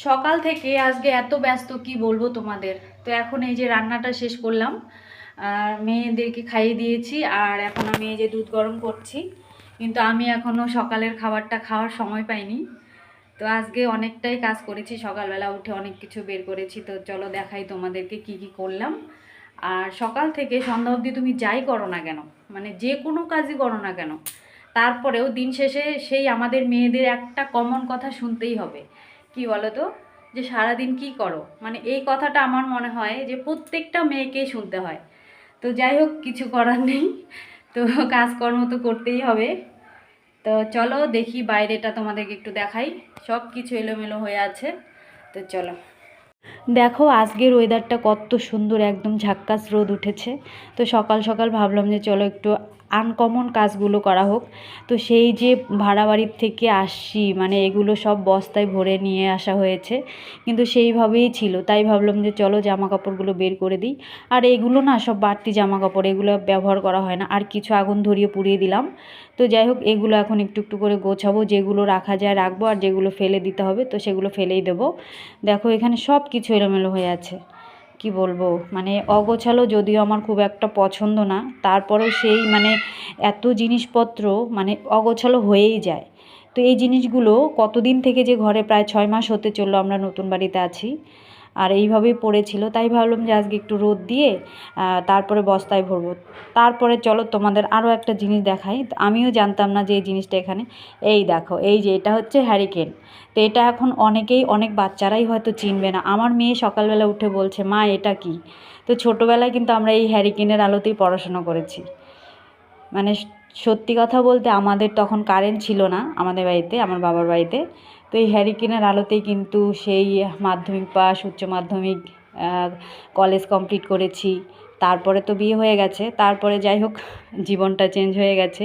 সকাল থেকে আজকে এত ব্যস্ত কি বলবো তোমাদের। তো এখন এই যে রান্নাটা শেষ করলাম, আর মেয়েদেরকে খাইয়ে দিয়েছি, আর এখন আমি এই যে দুধ গরম করছি। কিন্তু আমি এখনও সকালের খাবারটা খাওয়ার সময় পাইনি। তো আজকে অনেকটাই কাজ করেছি, সকালবেলা উঠে অনেক কিছু বের করেছি। তো চলো দেখাই তোমাদেরকে কি কি করলাম। আর সকাল থেকে সন্ধ্যা অবধি তুমি যাই করো না কেন, মানে যে কোনো কাজই করো না কেন, তারপরেও দিন শেষে সেই আমাদের মেয়েদের একটা কমন কথা শুনতেই হবে। কি বলো তো, যে সারাদিন কি করো, মানে এই কথাটা আমার মনে হয় যে প্রত্যেকটা মেয়েকেই শুনতে হয়। তো যাই হোক, কিছু করার নেই, তো কাজকর্ম তো করতেই হবে। তো চলো দেখি বাইরেটা তোমাদেরকে একটু দেখাই, সব কিছু এলোমেলো হয়ে আছে। তো চলো দেখো আজকের ওয়েদারটা কত সুন্দর, একদম ঝাক্কাস রোদ উঠেছে। তো সকাল সকাল ভাবলাম যে চলো একটু আনকমন কাজগুলো করা হোক। তো সেই যে ভাড়া বাড়ির থেকে আসছি, মানে এগুলো সব বস্তায় ভরে নিয়ে আসা হয়েছে, কিন্তু সেইভাবেই ছিল। তাই ভাবলাম যে চলো জামা কাপড়গুলো বের করে দিই। আর এগুলো না সব বাড়তি জামা কাপড়, এগুলো ব্যবহার করা হয় না। আর কিছু আগুন ধরিয়ে পুড়িয়ে দিলাম। তো যাই হোক, এগুলো এখন একটু একটু করে গোছাবো, যেগুলো রাখা যায় রাখবো, আর যেগুলো ফেলে দিতে হবে তো সেগুলো ফেলেই দেবো। দেখো এখানে সব কিছু এলোমেলো হয়ে আছে, কি বলবো, মানে অগোছালো যদিও আমার খুব একটা পছন্দ না, তারপরেও সেই মানে এত জিনিসপত্র মানে অগোছালো হয়েই যায়। তো এই জিনিসগুলো কতদিন থেকে যে ঘরে, প্রায় 6 মাস হতে চললো আমরা নতুন বাড়িতে আছি, আর এইভাবেই পড়েছিল। তাই ভাবলাম যে আজকে একটু রোদ দিয়ে তারপরে বস্তায় ভরবো। তারপরে চলো তোমাদের আরও একটা জিনিস দেখাই, আমিও জানতাম না যে এই জিনিসটা এখানে। এই দেখো, এই যে এটা হচ্ছে হ্যারিকেন। তো এটা এখন অনেক বাচ্চারাই হয়তো চিনবে না। আমার মেয়ে সকালবেলা উঠে বলছে, মা এটা কি? তো ছোটোবেলায় কিন্তু আমরা এই হ্যারিকেনের আলোতেই পড়াশোনা করেছি। মানে সত্যি কথা বলতে আমাদের তখন কারেন্ট ছিল না আমাদের বাড়িতে, আমার বাবার বাড়িতে। তো এই হ্যারিকেনের আলোতেই কিন্তু সেই মাধ্যমিক পাস, উচ্চ মাধ্যমিক, কলেজ কমপ্লিট করেছি। তারপরে তো বিয়ে হয়ে গেছে, তারপরে যাই হোক জীবনটা চেঞ্জ হয়ে গেছে।